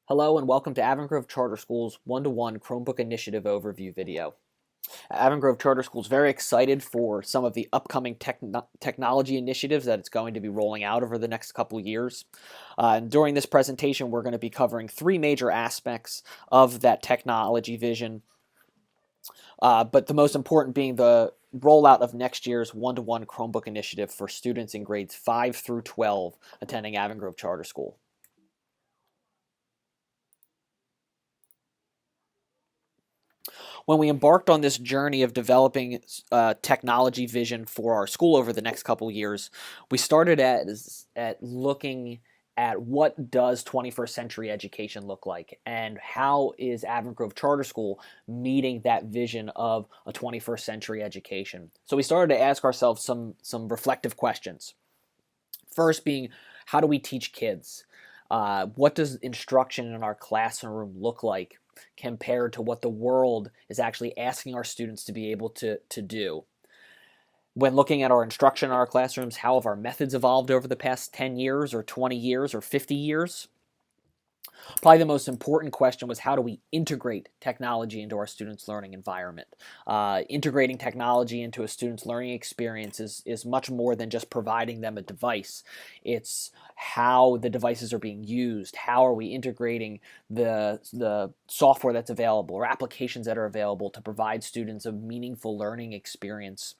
Hello and welcome to Avon Charter School's one-to-one Chromebook Initiative Overview video. Avon Charter School is very excited for some of the upcoming technology initiatives that it's going to be rolling out over the next couple years. And during this presentation, we're going to be covering three major aspects of that technology vision, but the most important being the rollout of next year's one-to-one Chromebook initiative for students in grades 5 through 12 attending Avon Charter School. When we embarked on this journey of developing technology vision for our school over the next couple years, we started at looking at what does 21st century education look like and how is Avon Grove Charter School meeting that vision of a 21st century education. So we started to ask ourselves some reflective questions. First being, how do we teach kids? What does instruction in our classroom look like compared to what the world is actually asking our students to be able to do? When looking at our instruction in our classrooms, how have our methods evolved over the past 10 years or 20 years or 50 years? Probably the most important question was, how do we integrate technology into our students' learning environment? Integrating technology into a student's learning experience is much more than just providing them a device. It's how the devices are being used. How are we integrating the software that's available or applications that are available to provide students a meaningful learning experience?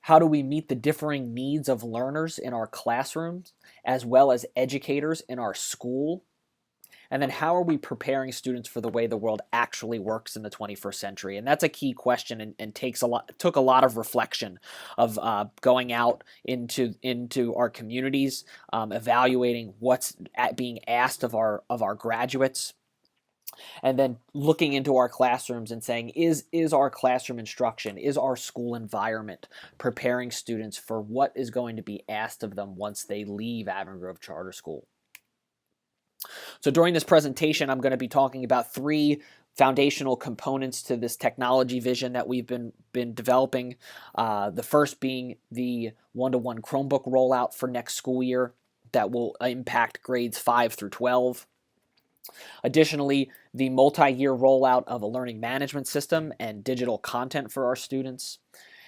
How do we meet the differing needs of learners in our classrooms as well as educators in our school? And then how are we preparing students for the way the world actually works in the 21st century? And that's a key question and took a lot of reflection of going out into our communities, evaluating what's being asked of our graduates, and then looking into our classrooms and saying, is our classroom instruction, is our school environment preparing students for what is going to be asked of them once they leave Avon Grove Charter School? So during this presentation, I'm going to be talking about three foundational components to this technology vision that we've been developing. The first being the one-to-one Chromebook rollout for next school year that will impact grades 5 through 12. Additionally, the multi-year rollout of a learning management system and digital content for our students.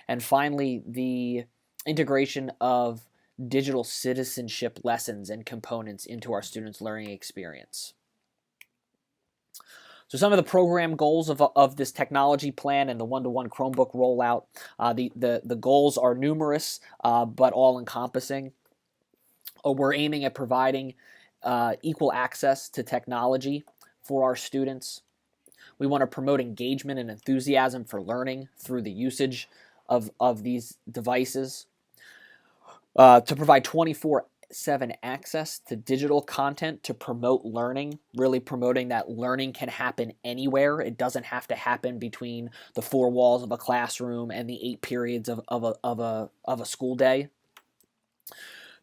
And finally, the integration of digital citizenship lessons and components into our students' learning experience. So some of the program goals of this technology plan and the one-to-one Chromebook rollout, the goals are numerous but all-encompassing. We're aiming at providing equal access to technology for our students. We want to promote engagement and enthusiasm for learning through the usage of these devices. To provide 24/7 access to digital content to promote learning, really promoting that learning can happen anywhere. It doesn't have to happen between the four walls of a classroom and the 8 periods of a school day.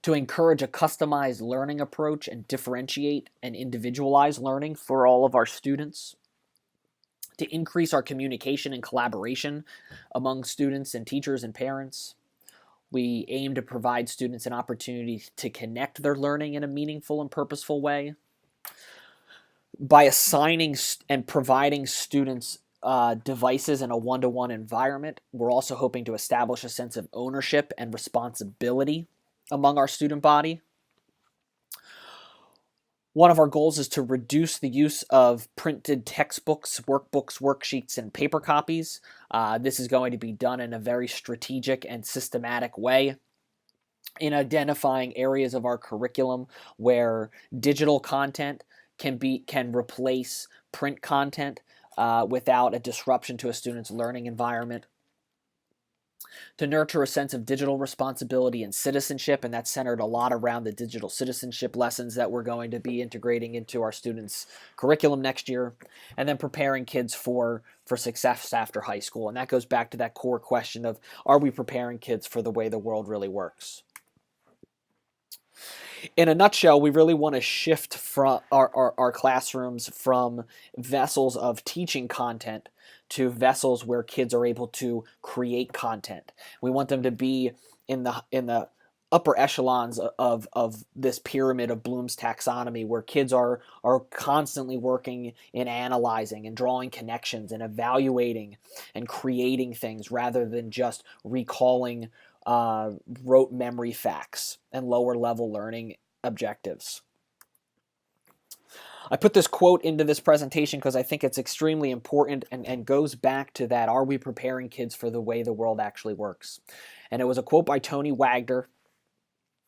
To encourage a customized learning approach and differentiate and individualize learning for all of our students. To increase our communication and collaboration among students and teachers and parents. We aim to provide students an opportunity to connect their learning in a meaningful and purposeful way. By assigning and providing students devices in a one-to-one environment, we're also hoping to establish a sense of ownership and responsibility among our student body. One of our goals is to reduce the use of printed textbooks, workbooks, worksheets, and paper copies. This is going to be done in a very strategic and systematic way in identifying areas of our curriculum where digital content can replace print content without a disruption to a student's learning environment. To nurture a sense of digital responsibility and citizenship, and that's centered a lot around the digital citizenship lessons that we're going to be integrating into our students' curriculum next year, and then preparing kids for success after high school. And that goes back to that core question of, are we preparing kids for the way the world really works? In a nutshell, we really want to shift from our classrooms from vessels of teaching content to vessels where kids are able to create content. We want them to be in the upper echelons of this pyramid of Bloom's taxonomy, where kids are constantly working in analyzing and drawing connections and evaluating and creating things rather than just recalling rote memory facts and lower level learning objectives. I put this quote into this presentation because I think it's extremely important and goes back to that, are we preparing kids for the way the world actually works? And it was a quote by Tony Wagner,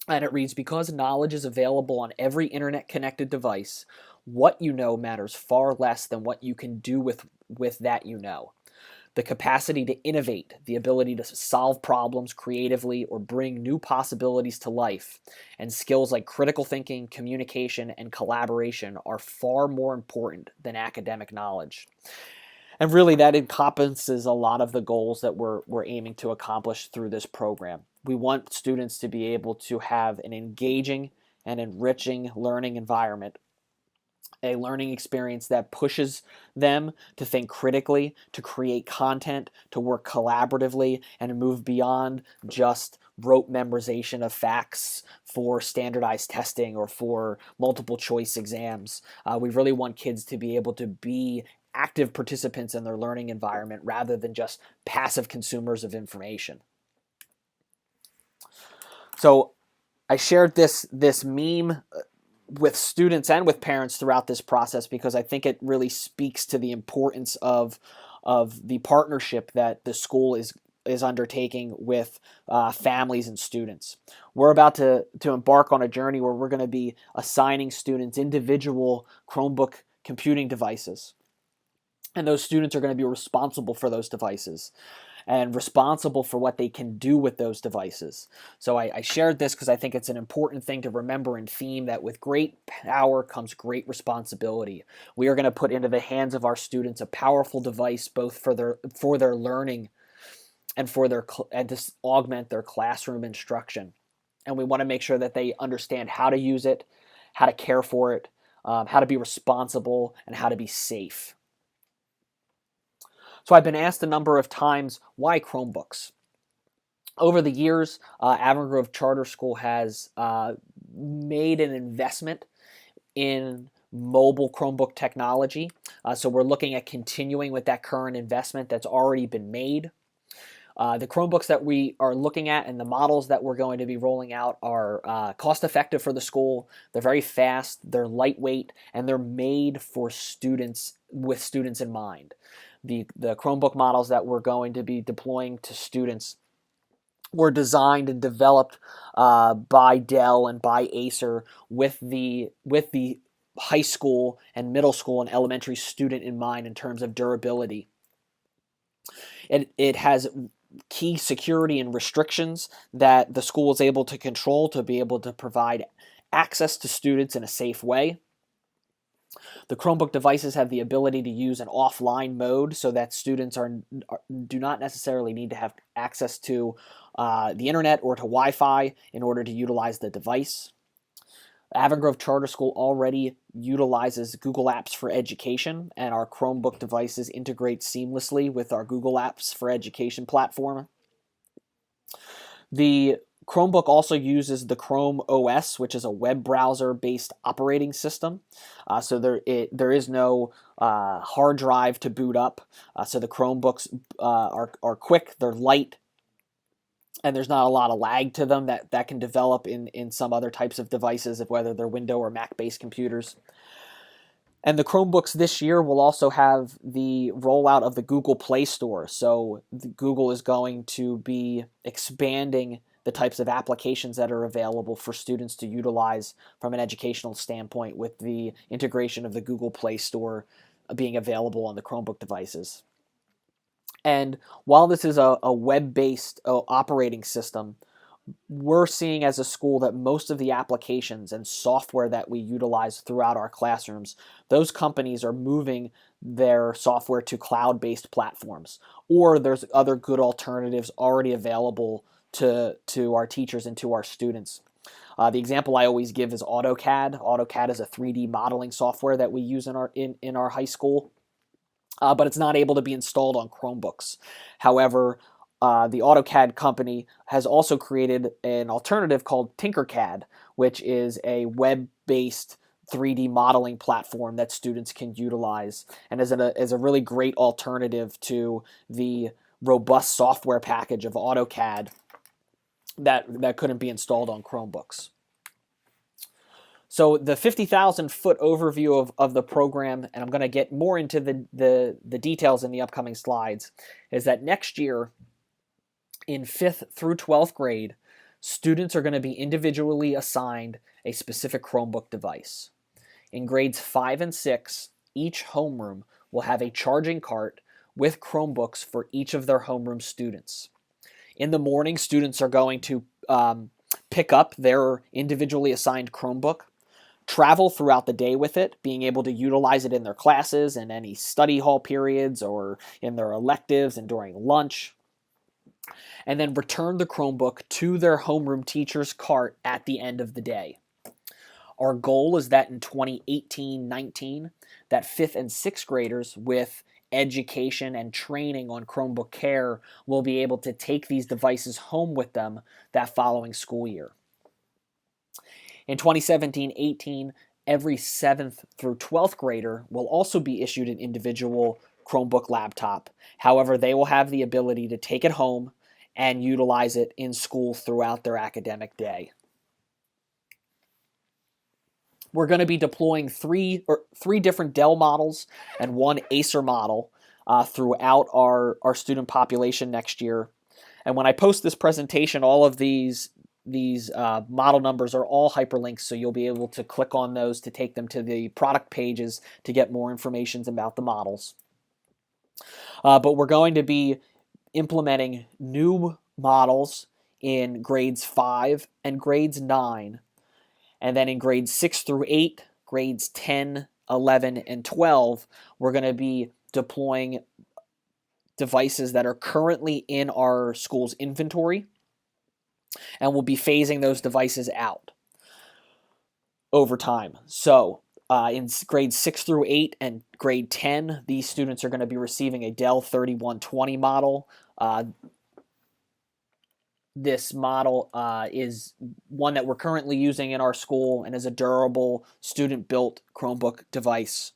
and it reads, because knowledge is available on every internet-connected device, what you know matters far less than what you can do with that you know. The capacity to innovate, the ability to solve problems creatively or bring new possibilities to life, and skills like critical thinking, communication, and collaboration are far more important than academic knowledge. And really, that encompasses a lot of the goals that we're aiming to accomplish through this program. We want students to be able to have an engaging and enriching learning environment, a learning experience that pushes them to think critically, to create content, to work collaboratively, and to move beyond just rote memorization of facts for standardized testing or for multiple choice exams. We really want kids to be able to be active participants in their learning environment rather than just passive consumers of information. So I shared this meme with students and with parents throughout this process because I think it really speaks to the importance of the partnership that the school is undertaking with families and students. We're about to embark on a journey where we're going to be assigning students individual Chromebook computing devices. And those students are going to be responsible for those devices and responsible for what they can do with those devices. So I shared this because I think it's an important thing to remember and theme that with great power comes great responsibility. We are going to put into the hands of our students a powerful device both for their learning and to augment their classroom instruction. And we want to make sure that they understand how to use it, how to care for it, how to be responsible, and how to be safe. So I've been asked a number of times, why Chromebooks? Over the years, Avon Grove Charter School has made an investment in mobile Chromebook technology. So we're looking at continuing with that current investment that's already been made. The Chromebooks that we are looking at and the models that we're going to be rolling out are cost-effective for the school. They're very fast, they're lightweight, and they're made for students with students in mind. The Chromebook models that we're going to be deploying to students were designed and developed by Dell and by Acer with the high school and middle school and elementary student in mind in terms of durability. It has key security and restrictions that the school is able to control to be able to provide access to students in a safe way. The Chromebook devices have the ability to use an offline mode so that students do not necessarily need to have access to the internet or to Wi-Fi in order to utilize the device. Avon Grove Charter School already utilizes Google Apps for Education, and our Chromebook devices integrate seamlessly with our Google Apps for Education platform. The Chromebook also uses the Chrome OS, which is a web browser-based operating system. So there is no hard drive to boot up. So the Chromebooks are quick, they're light, and there's not a lot of lag to them that can develop in some other types of devices, whether they're Windows or Mac-based computers. And the Chromebooks this year will also have the rollout of the Google Play Store. So Google is going to be expanding the types of applications that are available for students to utilize from an educational standpoint with the integration of the Google Play Store being available on the Chromebook devices. And while this is a web-based operating system, we're seeing as a school that most of the applications and software that we utilize throughout our classrooms, those companies are moving their software to cloud-based platforms, or there's other good alternatives already available to our teachers and to our students. The example I always give is AutoCAD. AutoCAD is a 3D modeling software that we use in our high school, but it's not able to be installed on Chromebooks. However, the AutoCAD company has also created an alternative called Tinkercad, which is a web-based 3D modeling platform that students can utilize, and is a really great alternative to the robust software package of AutoCAD that couldn't be installed on Chromebooks. So the 50,000-foot overview of the program, and I'm going to get more into the details in the upcoming slides, is that next year, in 5th through 12th grade, students are going to be individually assigned a specific Chromebook device. In grades 5 and 6, each homeroom will have a charging cart with Chromebooks for each of their homeroom students. In the morning, students are going to pick up their individually assigned Chromebook, travel throughout the day with it, being able to utilize it in their classes and any study hall periods or in their electives and during lunch, and then return the Chromebook to their homeroom teacher's cart at the end of the day. Our goal is that in 2018-19, that 5th and 6th graders with education and training on Chromebook care will be able to take these devices home with them that following school year. In 2017-18, every 7th through 12th grader will also be issued an individual Chromebook laptop. However, they will have the ability to take it home and utilize it in school throughout their academic day. We're going to be deploying three different Dell models and one Acer model throughout our student population next year. And when I post this presentation, all of these model numbers are all hyperlinks, so you'll be able to click on those to take them to the product pages to get more information about the models. But we're going to be implementing new models in grades 5 and grades 9. And then in grades 6 through 8, grades 10, 11, and 12, we're going to be deploying devices that are currently in our school's inventory, and we'll be phasing those devices out over time. So in grades 6 through 8 and grade 10, these students are going to be receiving a Dell 3120 model. This model is one that we're currently using in our school and is a durable student-built Chromebook device.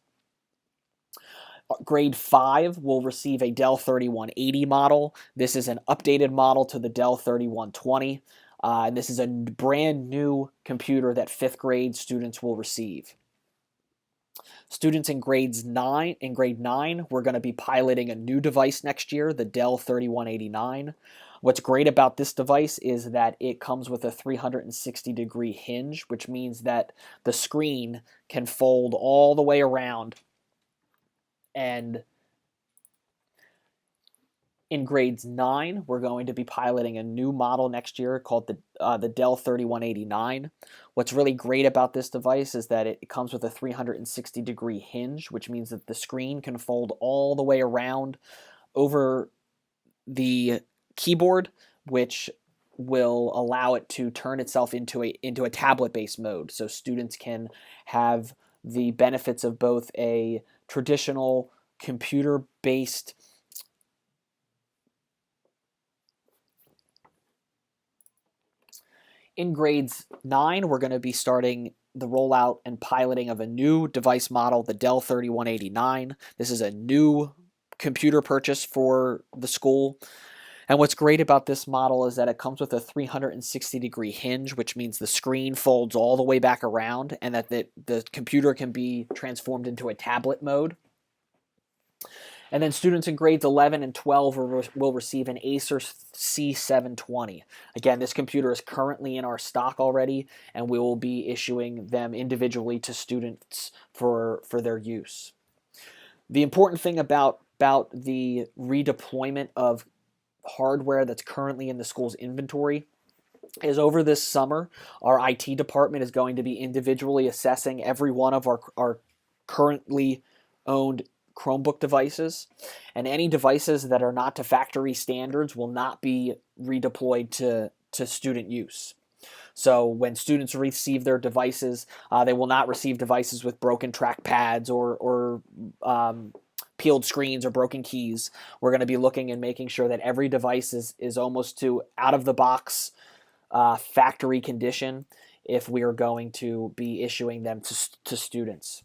Grade 5 will receive a Dell 3180 model. This is an updated model to the Dell 3120. And this is a brand new computer that 5th grade students will receive. Students in grade 9, we're going to be piloting a new device next year, the Dell 3189. What's great about this device is that it comes with a 360-degree hinge, which means that the screen can fold all the way around. And in grades 9, we're going to be piloting a new model next year called the Dell 3189. What's really great about this device is that it comes with a 360-degree hinge, which means that the screen can fold all the way around over the keyboard, which will allow it to turn itself into a tablet-based mode. So students can have the benefits of both a traditional computer-based In grades 9, we're going to be starting the rollout and piloting of a new device model, the Dell 3189. This is a new computer purchase for the school. And what's great about this model is that it comes with a 360-degree hinge, which means the screen folds all the way back around and that the computer can be transformed into a tablet mode. And then students in grades 11 and 12 will receive an Acer C720. Again, this computer is currently in our stock already, and we will be issuing them individually to students for their use. The important thing about the redeployment of hardware that's currently in the school's inventory is over this summer, our IT department is going to be individually assessing every one of our currently owned Chromebook devices, and any devices that are not to factory standards will not be redeployed to student use. So when students receive their devices, they will not receive devices with broken trackpads or peeled screens or broken keys. We're going to be looking and making sure that every device is almost to out-of-the-box factory condition if we are going to be issuing them to students.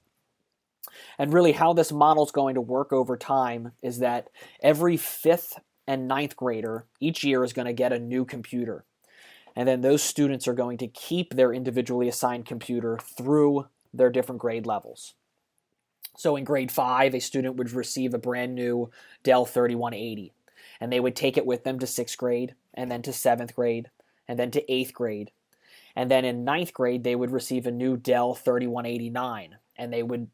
And really how this model is going to work over time is that every 5th and 9th grader each year is going to get a new computer. And then those students are going to keep their individually assigned computer through their different grade levels. So in grade 5, a student would receive a brand new Dell 3180, and they would take it with them to 6th grade, and then to 7th grade, and then to 8th grade. And then in 9th grade, they would receive a new Dell 3189, and they would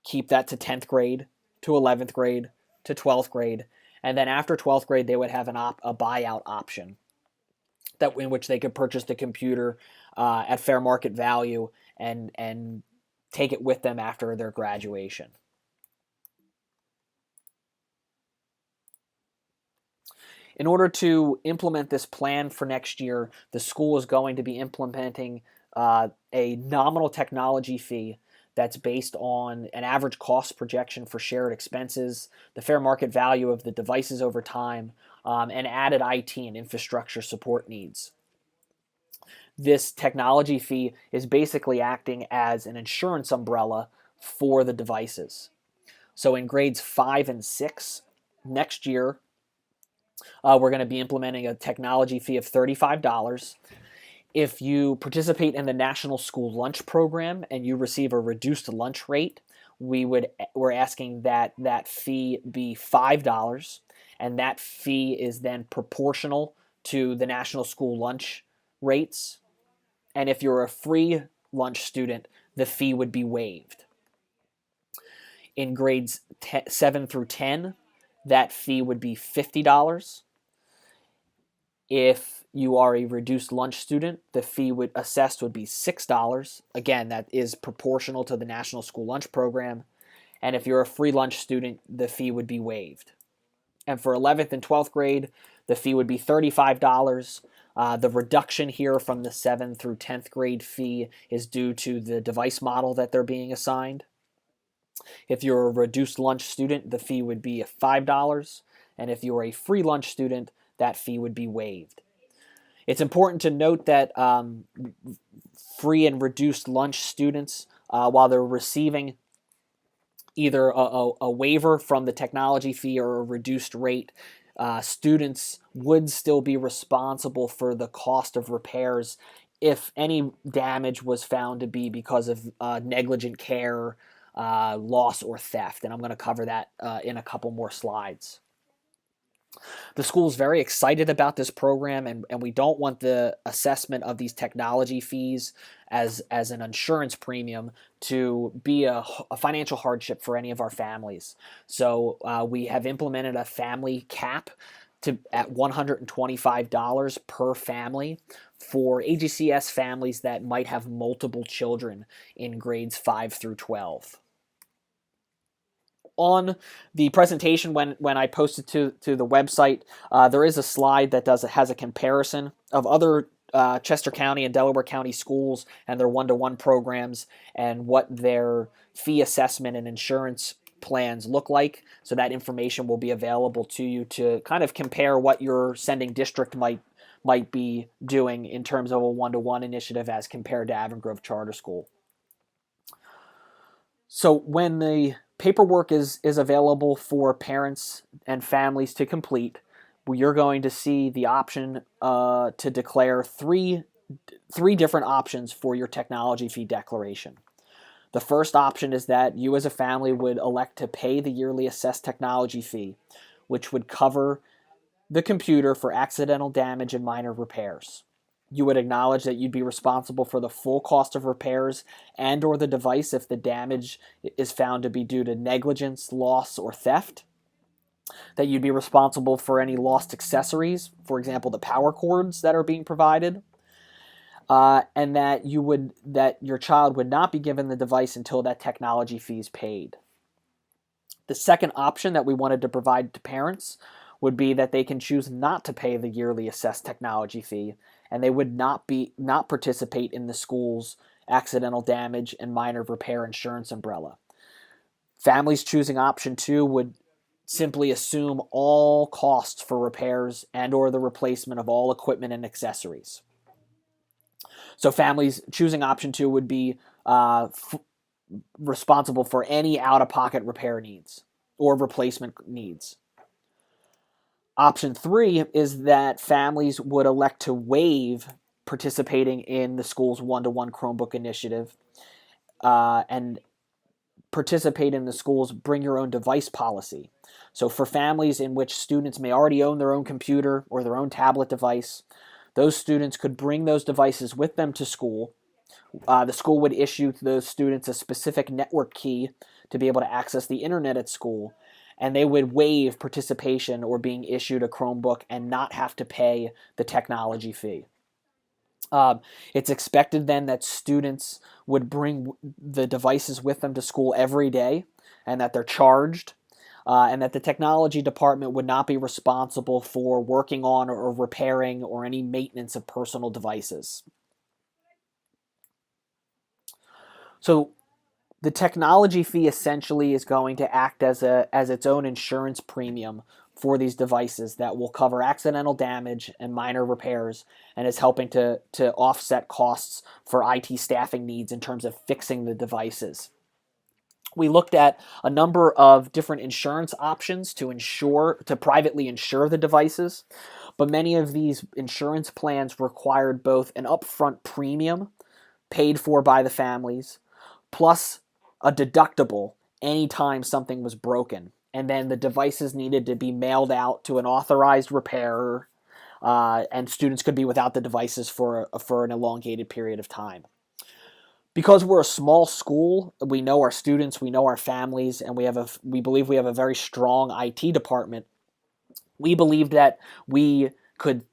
keep that to 10th grade, to 11th grade, to 12th grade, and then after 12th grade, they would have a buyout option in which they could purchase the computer at fair market value and take it with them after their graduation. In order to implement this plan for next year, the school is going to be implementing a nominal technology fee that's based on an average cost projection for shared expenses, the fair market value of the devices over time, and added IT and infrastructure support needs. This technology fee is basically acting as an insurance umbrella for the devices. So in grades 5 and 6 next year, we're going to be implementing a technology fee of $35. If you participate in the National School Lunch Program and you receive a reduced lunch rate, we're asking that that fee be $5, and that fee is then proportional to the National School Lunch rates. And if you're a free lunch student, the fee would be waived. In grades 7 through 10, that fee would be $50. If you are a reduced lunch student, the fee assessed would be $6. Again, that is proportional to the National School Lunch Program. And if you're a free lunch student, the fee would be waived. And for 11th and 12th grade, the fee would be $35. The reduction here from the 7th through 10th grade fee is due to the device model that they're being assigned. If you're a reduced lunch student, the fee would be $5. And if you're a free lunch student, that fee would be waived. It's important to note that free and reduced lunch students, while they're receiving either a waiver from the technology fee or a reduced rate, students would still be responsible for the cost of repairs if any damage was found to be because of negligent care, loss, or theft. And I'm going to cover that in a couple more slides. The school is very excited about this program, and we don't want the assessment of these technology fees as an insurance premium to be a financial hardship for any of our families. So we have implemented a family cap at $125 per family for AGCS families that might have multiple children in grades 5 through 12. On the presentation, when I posted to the website, there is a slide that has a comparison of other Chester County and Delaware County schools and their one-to-one programs and what their fee assessment and insurance plans look like. So that information will be available to you to kind of compare what your sending district might be doing in terms of a one-to-one initiative as compared to Avon Grove Charter School. So when the paperwork is available for parents and families to complete, you're going to see the option to declare three different options for your technology fee declaration. The first option is that you as a family would elect to pay the yearly assessed technology fee, which would cover the computer for accidental damage and minor repairs. You would acknowledge that you'd be responsible for the full cost of repairs and or the device if the damage is found to be due to negligence, loss, or theft. That you'd be responsible for any lost accessories, for example, the power cords that are being provided. And that your child would not be given the device until that technology fee is paid. The second option that we wanted to provide to parents would be that they can choose not to pay the yearly assessed technology fee, and they would not participate in the school's accidental damage and minor repair insurance umbrella. Families choosing option 2 would simply assume all costs for repairs and or the replacement of all equipment and accessories. So families choosing option 2 would be responsible for any out-of-pocket repair needs or replacement needs. Option 3 is that families would elect to waive participating in the school's one-to-one Chromebook initiative and participate in the school's bring your own device policy. So for families in which students may already own their own computer or their own tablet device, those students could bring those devices with them to school. The school would issue to those students a specific network key to be able to access the internet at school, and they would waive participation or being issued a Chromebook and not have to pay the technology fee. It's expected then that students would bring the devices with them to school every day and that they're charged, and that the technology department would not be responsible for working on or repairing or any maintenance of personal devices. So the technology fee essentially is going to act as its own insurance premium for these devices that will cover accidental damage and minor repairs, and is helping to offset costs for IT staffing needs in terms of fixing the devices. We looked at a number of different insurance options to privately insure the devices, but many of these insurance plans required both an upfront premium paid for by the families, plus a deductible anytime something was broken. And then the devices needed to be mailed out to an authorized repairer, and students could be without the devices for an elongated period of time. Because we're a small school, we know our students, we know our families, and we believe we have a very strong IT department. We believe that we could,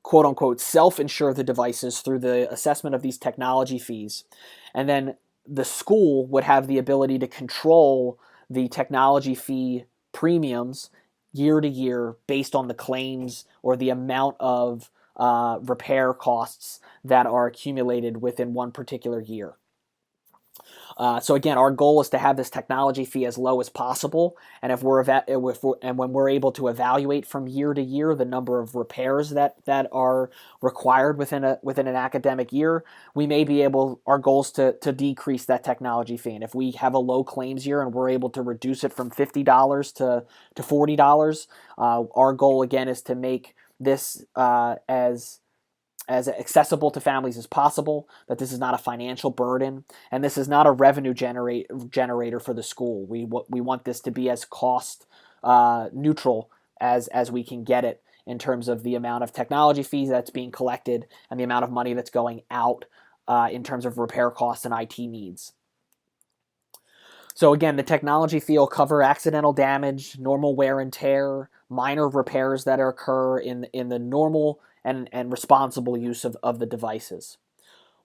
quote unquote, self-insure the devices through the assessment of these technology fees. And then the school would have the ability to control the technology fee premiums year to year based on the claims or the amount of repair costs that are accumulated within one particular year. So again, our goal is to have this technology fee as low as possible, and when we're able to evaluate from year to year the number of repairs that are required within an academic year, we may be able. Our goal is to decrease that technology fee, and if we have a low claims year and we're able to reduce it from $50 to $40, our goal again is to make this as accessible to families as possible, that this is not a financial burden, and this is not a revenue generator for the school. We want this to be as cost neutral as we can get it in terms of the amount of technology fees that's being collected and the amount of money that's going out in terms of repair costs and IT needs. So again, the technology fee will cover accidental damage, normal wear and tear, minor repairs that occur in the normal and responsible use of the devices.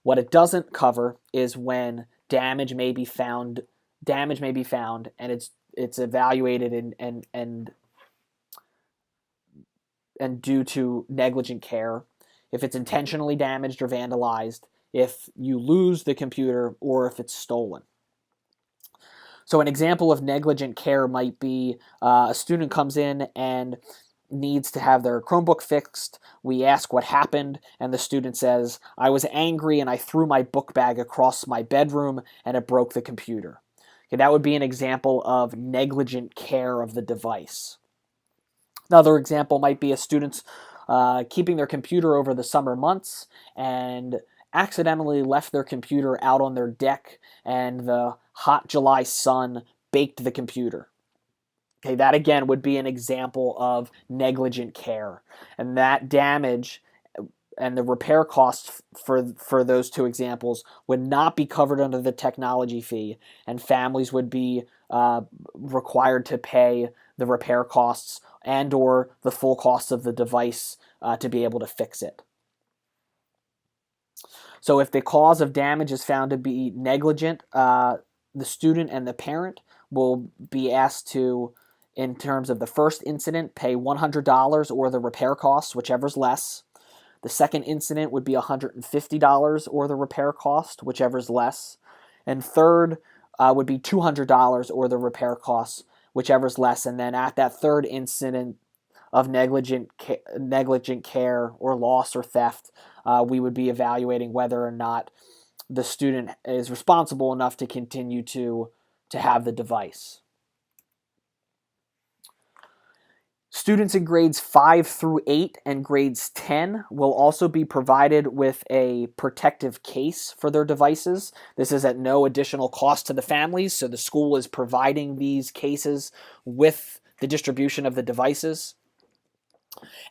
What it doesn't cover is when damage may be found and it's evaluated and due to negligent care, if it's intentionally damaged or vandalized, if you lose the computer, or if it's stolen. So an example of negligent care might be a student comes in and needs to have their Chromebook fixed. We ask what happened, and the student says, "I was angry and I threw my book bag across my bedroom and it broke the computer." Okay, that would be an example of negligent care of the device. Another example might be a student's keeping their computer over the summer months and accidentally left their computer out on their deck, and the hot July sun baked the computer. Okay, that again would be an example of negligent care, and that damage and the repair costs for those two examples would not be covered under the technology fee, and families would be required to pay the repair costs and or the full cost of the device to be able to fix it. So if the cause of damage is found to be negligent, the student and the parent will be asked to, in terms of the first incident, pay $100 or the repair costs, whichever's less. The second incident would be $150 or the repair cost, whichever's less. And third, would be $200, or the repair costs, whichever's less. And then at that third incident of negligent care or loss or theft, we would be evaluating whether or not the student is responsible enough to continue to have the device. Students in grades 5 through 8 and grades 10 will also be provided with a protective case for their devices. This is at no additional cost to the families, so the school is providing these cases with the distribution of the devices.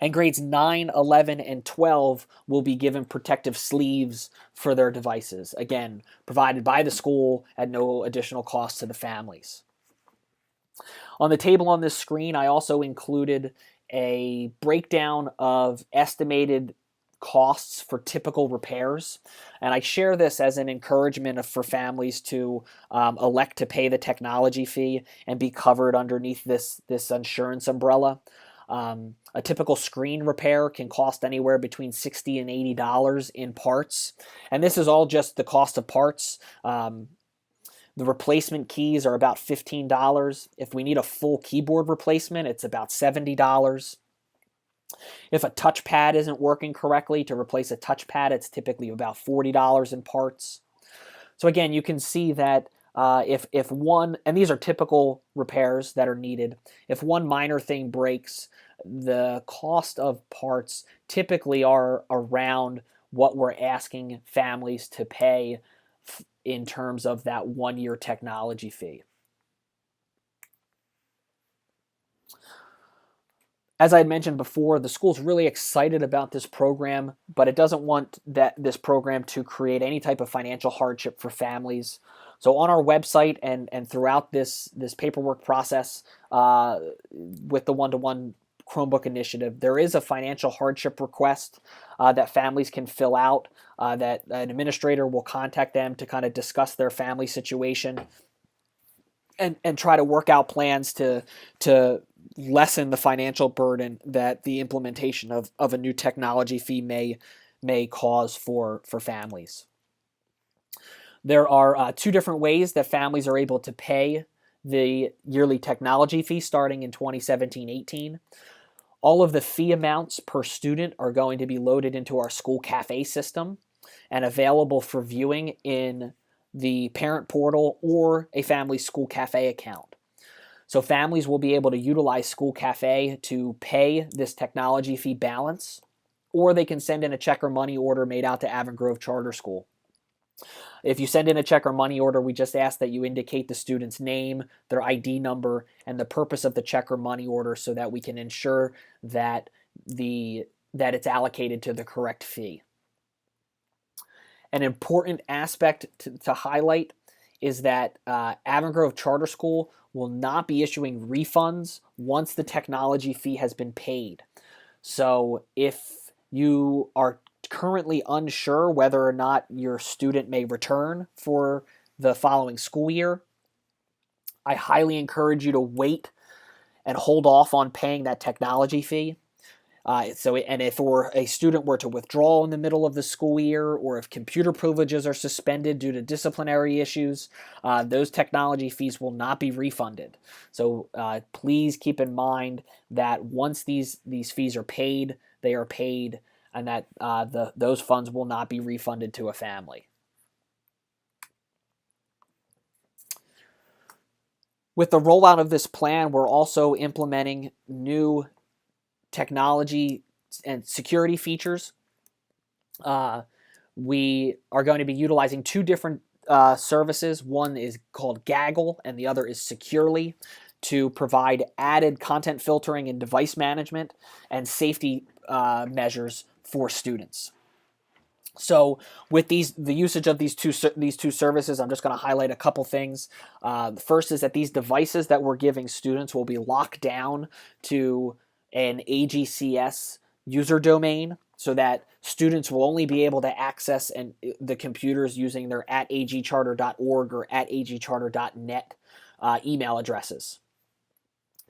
And grades 9, 11, and 12 will be given protective sleeves for their devices, again, provided by the school at no additional cost to the families. On the table on this screen, I also included a breakdown of estimated costs for typical repairs. And I share this as an encouragement for families to elect to pay the technology fee and be covered underneath this insurance umbrella. A typical screen repair can cost anywhere between $60 and $80 in parts. And this is all just the cost of parts. The replacement keys are about $15. If we need a full keyboard replacement, it's about $70. If a touchpad isn't working correctly, to replace a touchpad, it's typically about $40 in parts. So again, you can see that if one, and these are typical repairs that are needed, if one minor thing breaks, the cost of parts typically are around what we're asking families to pay in terms of that 1-year technology fee. As I had mentioned before, the school's really excited about this program, but it doesn't want this program to create any type of financial hardship for families. So on our website and throughout this paperwork process with the one-to-one Chromebook initiative, there is a financial hardship request that families can fill out, that an administrator will contact them to kind of discuss their family situation and try to work out plans to lessen the financial burden that the implementation of a new technology fee may cause for families. There are 2 different ways that families are able to pay the yearly technology fee starting in 2017-18. All of the fee amounts per student are going to be loaded into our school cafe system and available for viewing in the parent portal or a family school cafe account. So families will be able to utilize School Cafe to pay this technology fee balance, or they can send in a check or money order made out to Avon Grove Charter School. If you send in a check or money order, we just ask that you indicate the student's name, their ID number, and the purpose of the check or money order so that we can ensure that it's allocated to the correct fee. An important aspect to highlight is that Avon Grove Charter School will not be issuing refunds once the technology fee has been paid. So if you are currently unsure whether or not your student may return for the following school year, I highly encourage you to wait and hold off on paying that technology fee. And if a student were to withdraw in the middle of the school year, or if computer privileges are suspended due to disciplinary issues, those technology fees will not be refunded. So please keep in mind that once these fees are paid, they are paid, and that those funds will not be refunded to a family. With the rollout of this plan, we're also implementing new technology and security features. We are going to be utilizing 2 different services. One is called Gaggle and the other is Securely, to provide added content filtering and device management and safety measures for students. So with the usage of these two services, I'm just going to highlight a couple things. The first is that these devices that we're giving students will be locked down to an AGCS user domain, so that students will only be able to access the computers using their @agcharter.org or @agcharter.net email addresses.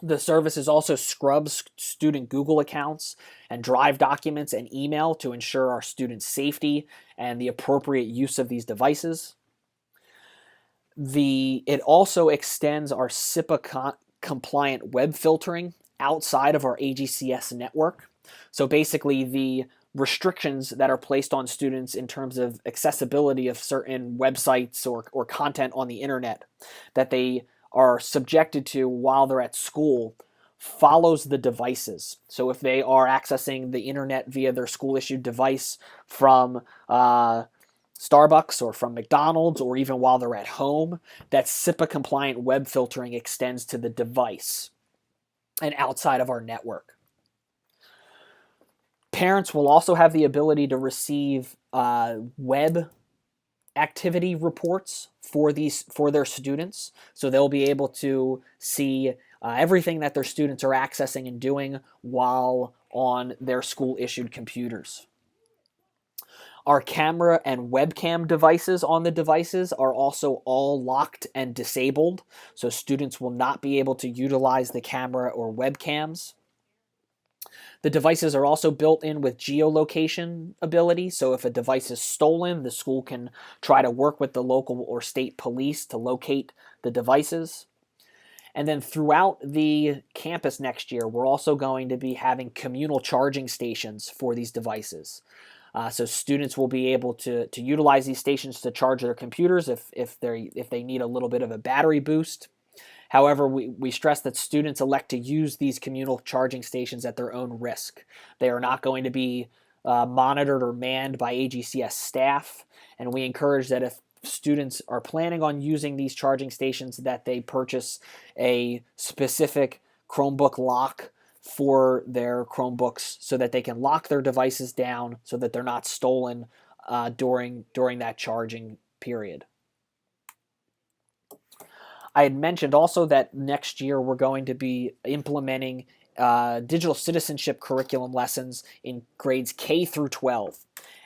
The services also scrubs student Google accounts and Drive documents and email to ensure our students' safety and the appropriate use of these devices. It also extends our SIPA compliant web filtering outside of our AGCS network. So basically, the restrictions that are placed on students in terms of accessibility of certain websites or content on the internet that they are subjected to while they're at school follows the devices. So if they are accessing the internet via their school issued device from Starbucks or from McDonald's, or even while they're at home, that SIPA compliant web filtering extends to the device and outside of our network. Parents will also have the ability to receive web activity reports for their students, so they'll be able to see everything that their students are accessing and doing while on their school issued computers. Our camera and webcam devices on the devices are also all locked and disabled, so students will not be able to utilize the camera or webcams. The devices are also built in with geolocation ability, so if a device is stolen, the school can try to work with the local or state police to locate the devices. And then throughout the campus next year, we're also going to be having communal charging stations for these devices. So students will be able to utilize these stations to charge their computers if they need a little bit of a battery boost. However, we stress that students elect to use these communal charging stations at their own risk. They are not going to be monitored or manned by AGCS staff, and we encourage that if students are planning on using these charging stations, that they purchase a specific Chromebook lock for their Chromebooks so that they can lock their devices down so that they're not stolen during that charging period. I had mentioned also that next year we're going to be implementing digital citizenship curriculum lessons in grades K through 12.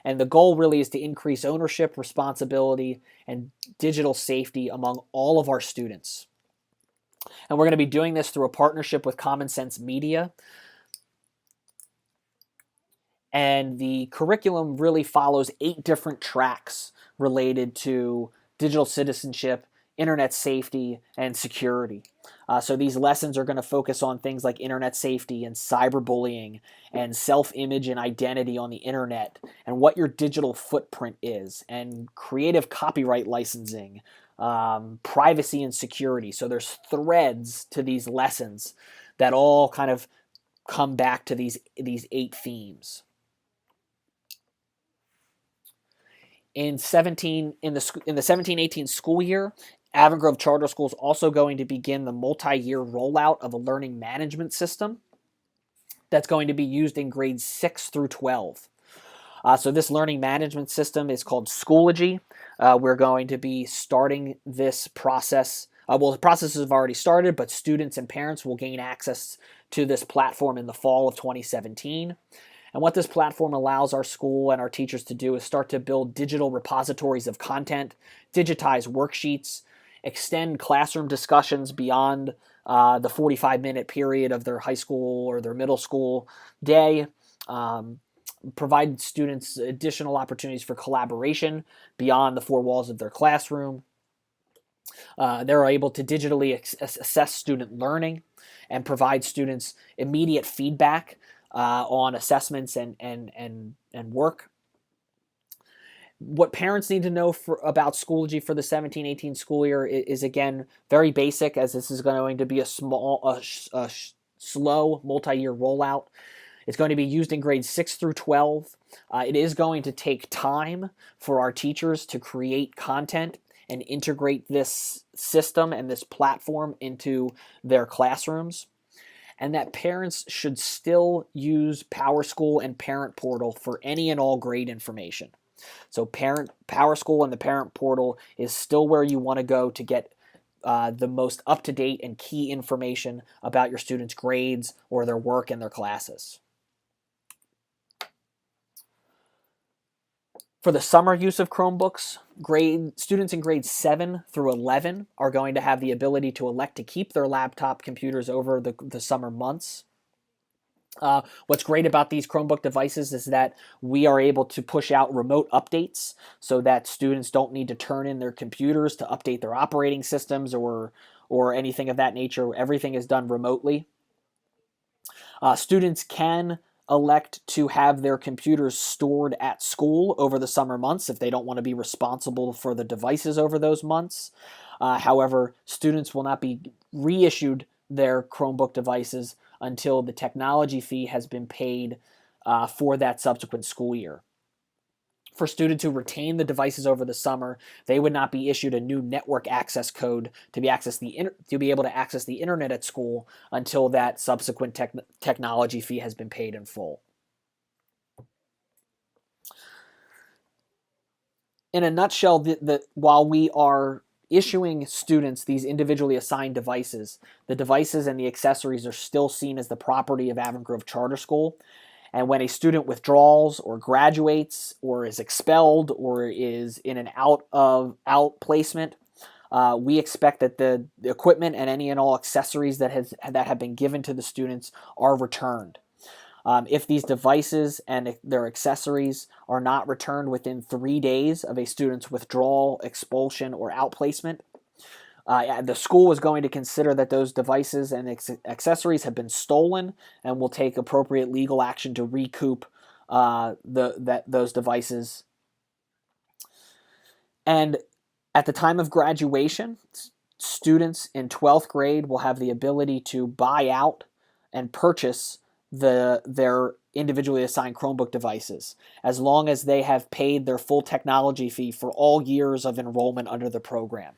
And the goal really is to increase ownership, responsibility, and digital safety among all of our students. And we're going to be doing this through a partnership with Common Sense Media. And the curriculum really follows 8 different tracks related to digital citizenship, internet safety, and security. So these lessons are going to focus on things like internet safety and cyberbullying and self-image and identity on the internet and what your digital footprint is, and creative copyright licensing, privacy and security. So there's threads to these lessons that all kind of come back to these 8 themes. In the 17-18 school year, Avon Charter School is also going to begin the multi-year rollout of a learning management system that's going to be used in grades 6 through 12. So this learning management system is called Schoology. We're going to be starting this process. The processes have already started, but students and parents will gain access to this platform in the fall of 2017. And what this platform allows our school and our teachers to do is start to build digital repositories of content, digitize worksheets, extend classroom discussions beyond the 45-minute period of their high school or their middle school day, provide students additional opportunities for collaboration beyond the 4 walls of their classroom. They're able to digitally assess student learning and provide students immediate feedback on assessments and work. What parents need to know about Schoology for the 17-18 school year is again very basic, as this is going to be a slow multi-year rollout. It's going to be used in grades 6 through 12. It is going to take time for our teachers to create content and integrate this system and this platform into their classrooms, and that parents should still use PowerSchool and Parent Portal for any and all grade information. So PowerSchool and the Parent Portal is still where you want to go to get the most up-to-date and key information about your students' grades or their work and their classes. For the summer use of Chromebooks, students in grades 7 through 11 are going to have the ability to elect to keep their laptop computers over the summer months. What's great about these Chromebook devices is that we are able to push out remote updates so that students don't need to turn in their computers to update their operating systems or anything of that nature. Everything is done remotely. Students can elect to have their computers stored at school over the summer months if they don't want to be responsible for the devices over those months. However, students will not be reissued their Chromebook devices until the technology fee has been paid for that subsequent school year. For students who retain the devices over the summer, they would not be issued a new network access code to be able to access the internet at school until that subsequent technology fee has been paid in full. In a nutshell, while we are issuing students these individually assigned devices, the devices and the accessories are still seen as the property of Avon Grove Charter School. And when a student withdraws or graduates or is expelled or is in an out placement, we expect that the equipment and any and all accessories that have been given to the students are returned. If these devices and their accessories are not returned within 3 days of a student's withdrawal, expulsion, or outplacement, the school is going to consider that those devices and accessories have been stolen and will take appropriate legal action to recoup those devices. And at the time of graduation, students in 12th grade will have the ability to buy out and purchase their individually assigned Chromebook devices, as long as they have paid their full technology fee for all years of enrollment under the program.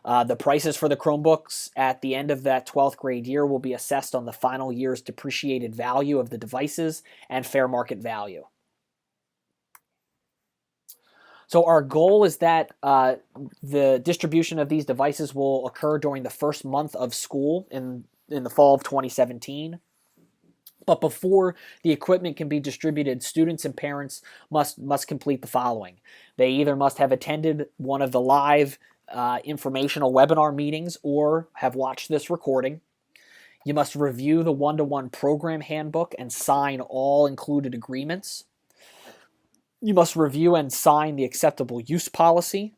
The prices for the Chromebooks at the end of that 12th grade year will be assessed on the final year's depreciated value of the devices and fair market value. So our goal is that the distribution of these devices will occur during the first month of school in the fall of 2017. But before the equipment can be distributed, students and parents must complete the following. They either must have attended one of the live informational webinar meetings or have watched this recording. You must review the one-to-one program handbook and sign all included agreements. You must review and sign the acceptable use policy,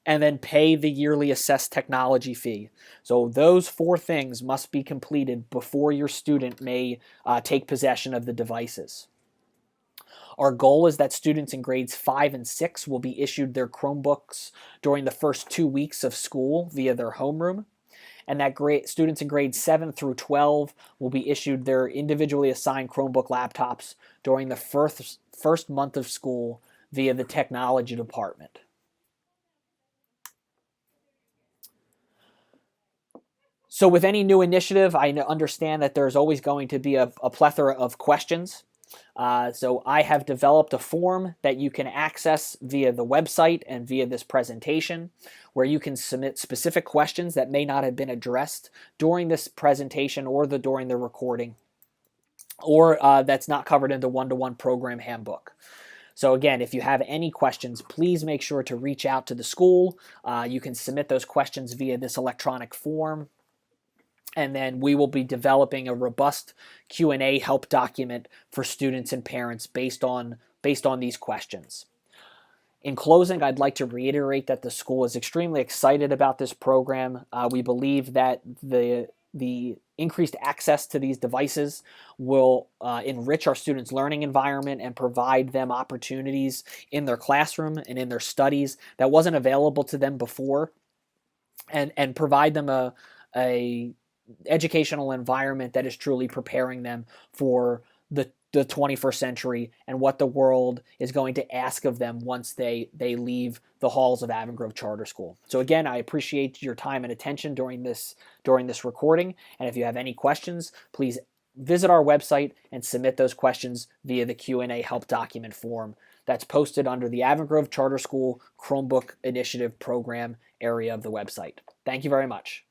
and then pay the yearly assessed technology fee. So those 4 things must be completed before your student may take possession of the devices. Our goal is that students in grades 5 and 6 will be issued their Chromebooks during the first 2 weeks of school via their homeroom, and that students in grades 7 through 12 will be issued their individually assigned Chromebook laptops during the first month of school via the technology department. So with any new initiative, I understand that there's always going to be a plethora of questions. So I have developed a form that you can access via the website and via this presentation, where you can submit specific questions that may not have been addressed during this presentation or during the recording, or that's not covered in the one-to-one program handbook. So again, if you have any questions, please make sure to reach out to the school. You can submit those questions via this electronic form, and then we will be developing a robust Q&A help document for students and parents based on these questions. In closing, I'd like to reiterate that the school is extremely excited about this program. We believe that the increased access to these devices will enrich our students' learning environment and provide them opportunities in their classroom and in their studies that wasn't available to them before, and provide them a educational environment that is truly preparing them for the 21st century and what the world is going to ask of them once they leave the halls of Avon Grove Charter School. So again, I appreciate your time and attention during this recording, and if you have any questions, please visit our website and submit those questions via the Q&A help document form that's posted under the Avon Grove Charter School Chromebook Initiative Program area of the website. Thank you very much.